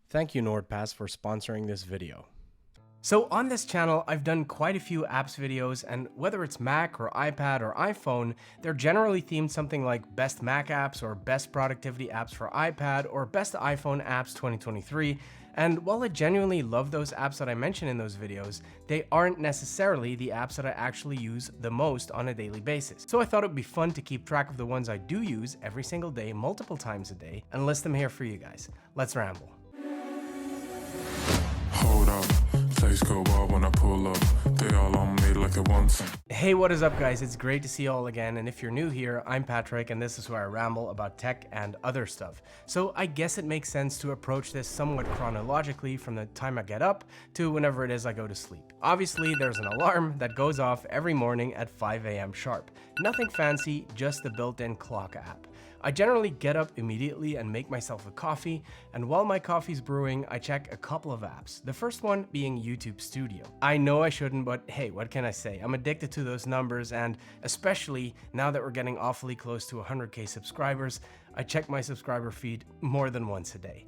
Thank you NordPass for sponsoring this video. So on this channel, I've done quite a few apps videos, and whether it's Mac or iPad or iPhone, they're generally themed something like Best Mac Apps or Best Productivity Apps for iPad or Best iPhone Apps 2023. And while I genuinely love those apps that I mention in those videos, they aren't necessarily the apps that I actually use the most on a daily basis. So I thought it'd be fun to keep track of the ones I do use every single day, multiple times a day, and list them here for you guys. Let's ramble. Hold up, place go wild when I pull up. They all on me like it wants them. Hey, what is up guys? It's great to see you all again, and if you're new here, I'm Patrick and this is where I ramble about tech and other stuff. So I guess it makes sense to approach this somewhat chronologically from the time I get up to whenever it is I go to sleep. Obviously, there's an alarm that goes off every morning at 5 a.m. sharp. Nothing fancy, just the built-in clock app. I generally get up immediately and make myself a coffee, and while my coffee's brewing, I check a couple of apps. The first one being YouTube Studio. I know I shouldn't, but hey, what can I say? I'm addicted to those numbers, and especially now that we're getting awfully close to 100k subscribers, I check my subscriber feed more than once a day.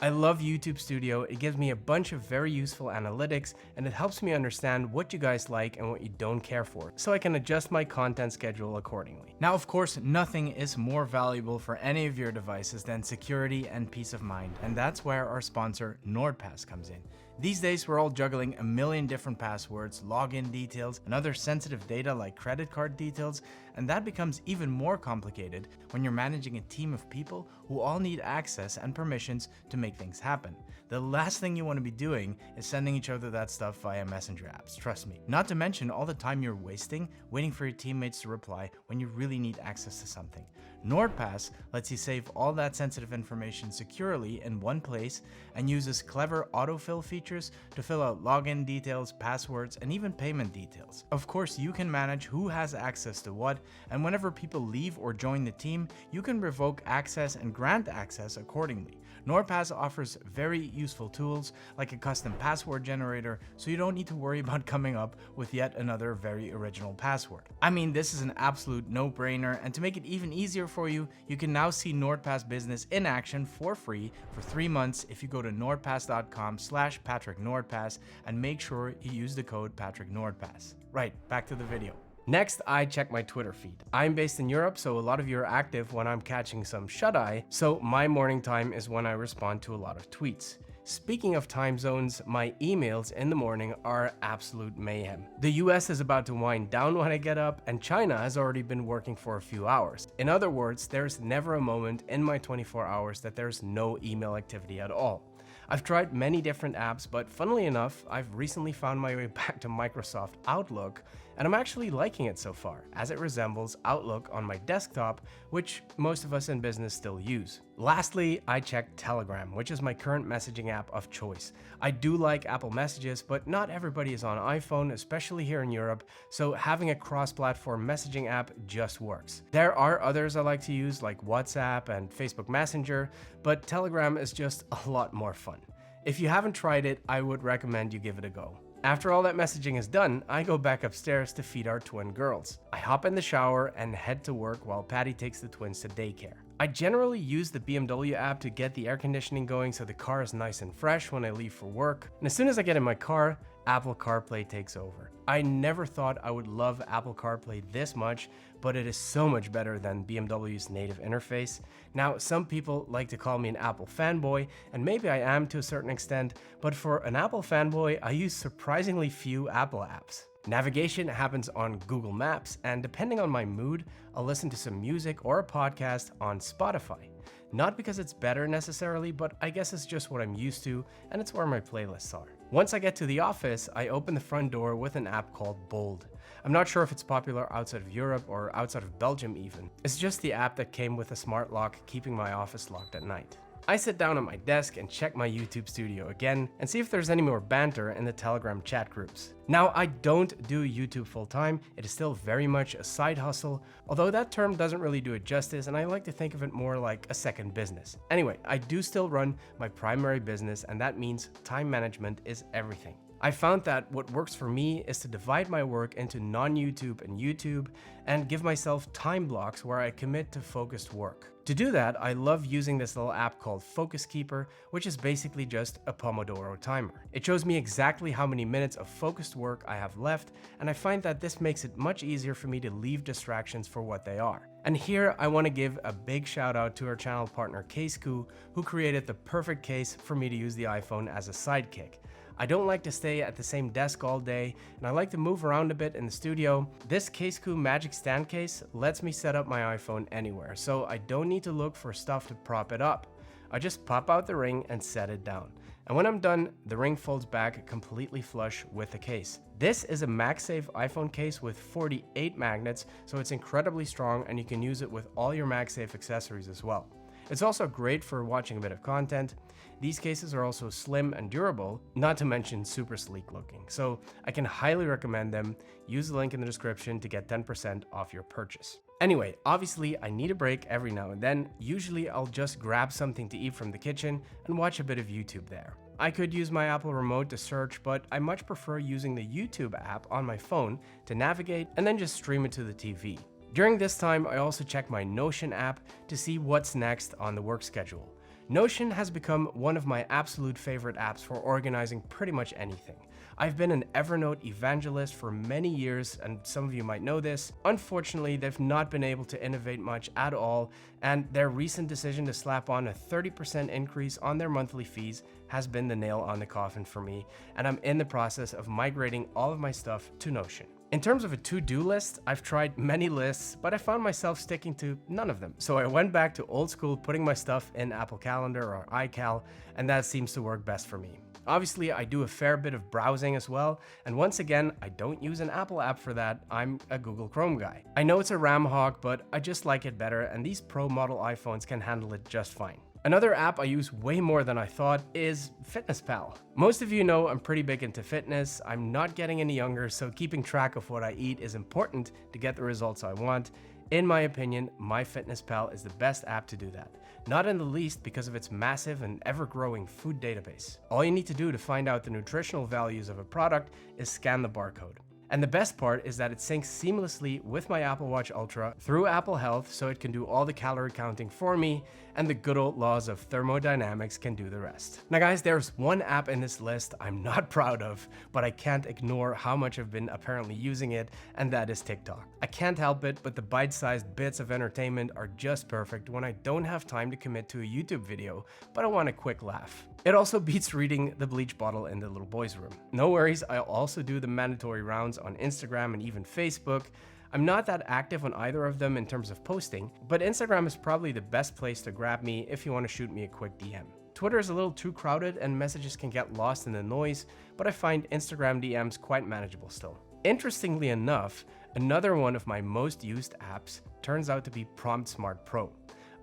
I love YouTube Studio. It gives me a bunch of very useful analytics, and it helps me understand what you guys like and what you don't care for, so I can adjust my content schedule accordingly. Now, of course, nothing is more valuable for any of your devices than security and peace of mind, and that's where our sponsor NordPass comes in. These days, we're all juggling a million different passwords, login details, and other sensitive data like credit card details, and that becomes even more complicated when you're managing a team of people who all need access and permissions to make things happen. The last thing you want to be doing is sending each other that stuff via messenger apps, trust me. Not to mention all the time you're wasting waiting for your teammates to reply when you really need access to something. NordPass lets you save all that sensitive information securely in one place and uses clever autofill features to fill out login details, passwords, and even payment details. Of course, you can manage who has access to what, and whenever people leave or join the team, you can revoke access and grant access accordingly. NordPass offers very useful tools like a custom password generator, so you don't need to worry about coming up with yet another very original password. I mean, this is an absolute no-brainer, and to make it even easier for you, you can now see NordPass Business in action for free for 3 months if you go to nordpass.com/PatrickNordPass and make sure you use the code PatrickNordPass. Right, back to the video. Next, I check my Twitter feed. I'm based in Europe, so a lot of you are active when I'm catching some shut-eye, so my morning time is when I respond to a lot of tweets. Speaking of time zones, my emails in the morning are absolute mayhem. The US is about to wind down when I get up, and China has already been working for a few hours. In other words, there's never a moment in my 24 hours that there's no email activity at all. I've tried many different apps, but funnily enough, I've recently found my way back to Microsoft Outlook, and I'm actually liking it so far, as it resembles Outlook on my desktop, which most of us in business still use. Lastly, I checked Telegram, which is my current messaging app of choice. I do like Apple Messages, but not everybody is on iPhone, especially here in Europe, so having a cross-platform messaging app just works. There are others I like to use, like WhatsApp and Facebook Messenger, but Telegram is just a lot more fun. If you haven't tried it, I would recommend you give it a go. After all that messaging is done, I go back upstairs to feed our twin girls. I hop in the shower and head to work while Patty takes the twins to daycare. I generally use the BMW app to get the air conditioning going so the car is nice and fresh when I leave for work. And as soon as I get in my car, Apple CarPlay takes over. I never thought I would love Apple CarPlay this much, but it is so much better than BMW's native interface. Now, some people like to call me an Apple fanboy, and maybe I am to a certain extent, but for an Apple fanboy, I use surprisingly few Apple apps. Navigation happens on Google Maps, and depending on my mood, I'll listen to some music or a podcast on Spotify. Not because it's better necessarily, but I guess it's just what I'm used to, and it's where my playlists are. Once I get to the office, I open the front door with an app called Bold. I'm not sure if it's popular outside of Europe or outside of Belgium even. It's just the app that came with a smart lock keeping my office locked at night. I sit down at my desk and check my YouTube Studio again and see if there's any more banter in the Telegram chat groups. Now, I don't do YouTube full time, it is still very much a side hustle, although that term doesn't really do it justice and I like to think of it more like a second business. Anyway, I do still run my primary business, and that means time management is everything. I found that what works for me is to divide my work into non-YouTube and YouTube and give myself time blocks where I commit to focused work. To do that, I love using this little app called Focus Keeper, which is basically just a Pomodoro timer. It shows me exactly how many minutes of focused work I have left, and I find that this makes it much easier for me to leave distractions for what they are. And here I want to give a big shout out to our channel partner Case-Cou, who created the perfect case for me to use the iPhone as a sidekick. I don't like to stay at the same desk all day, and I like to move around a bit in the studio. This Case-Cou Magic Stand case lets me set up my iPhone anywhere, so I don't need to look for stuff to prop it up. I just pop out the ring and set it down. And when I'm done, the ring folds back completely flush with the case. This is a MagSafe iPhone case with 48 magnets, so it's incredibly strong and you can use it with all your MagSafe accessories as well. It's also great for watching a bit of content. These cases are also slim and durable, not to mention super sleek looking. So I can highly recommend them. Use the link in the description to get 10% off your purchase. Anyway, obviously I need a break every now and then. Usually I'll just grab something to eat from the kitchen and watch a bit of YouTube there. I could use my Apple remote to search, but I much prefer using the YouTube app on my phone to navigate and then just stream it to the TV. During this time, I also check my Notion app to see what's next on the work schedule. Notion has become one of my absolute favorite apps for organizing pretty much anything. I've been an Evernote evangelist for many years, and some of you might know this. Unfortunately, they've not been able to innovate much at all, and their recent decision to slap on a 30% increase on their monthly fees has been the nail on the coffin for me, and I'm in the process of migrating all of my stuff to Notion. In terms of a to-do list, I've tried many lists, but I found myself sticking to none of them. So I went back to old school, putting my stuff in Apple Calendar or iCal, and that seems to work best for me. Obviously, I do a fair bit of browsing as well, and once again, I don't use an Apple app for that. I'm a Google Chrome guy. I know it's a RAM hog, but I just like it better, and these Pro model iPhones can handle it just fine. Another app I use way more than I thought is FitnessPal. Most of you know I'm pretty big into fitness. I'm not getting any younger, so keeping track of what I eat is important to get the results I want. In my opinion, MyFitnessPal is the best app to do that. Not in the least because of its massive and ever-growing food database. All you need to do to find out the nutritional values of a product is scan the barcode. And the best part is that it syncs seamlessly with my Apple Watch Ultra through Apple Health, so it can do all the calorie counting for me, and the good old laws of thermodynamics can do the rest. Now guys, there's one app in this list I'm not proud of, but I can't ignore how much I've been apparently using it, and that is TikTok. I can't help it, but the bite-sized bits of entertainment are just perfect when I don't have time to commit to a YouTube video, but I want a quick laugh. It also beats reading the bleach bottle in the little boy's room. No worries, I'll also do the mandatory rounds on Instagram and even Facebook. I'm not that active on either of them in terms of posting, but Instagram is probably the best place to grab me if you want to shoot me a quick DM. Twitter is a little too crowded and messages can get lost in the noise, but I find Instagram DMs quite manageable still. Interestingly enough, another one of my most used apps turns out to be PromptSmart Pro.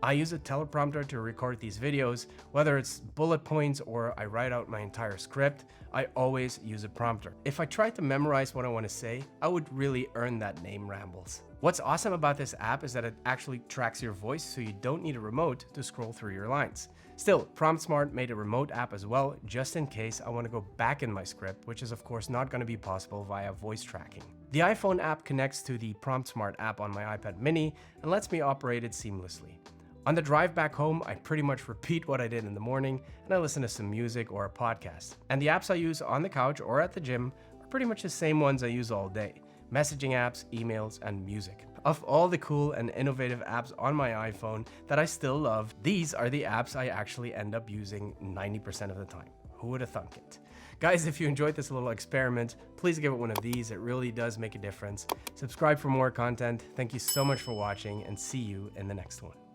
I use a teleprompter to record these videos. Whether it's bullet points or I write out my entire script, I always use a prompter. If I tried to memorize what I want to say, I would really earn that name Rambles. What's awesome about this app is that it actually tracks your voice, so you don't need a remote to scroll through your lines. Still, PromptSmart made a remote app as well, just in case I want to go back in my script, which is of course not going to be possible via voice tracking. The iPhone app connects to the PromptSmart app on my iPad mini and lets me operate it seamlessly. On the drive back home, I pretty much repeat what I did in the morning and I listen to some music or a podcast. And the apps I use on the couch or at the gym are pretty much the same ones I use all day. Messaging apps, emails, and music. Of all the cool and innovative apps on my iPhone that I still love, these are the apps I actually end up using 90% of the time. Who would have thunk it? Guys, if you enjoyed this little experiment, please give it one of these. It really does make a difference. Subscribe for more content. Thank you so much for watching and see you in the next one.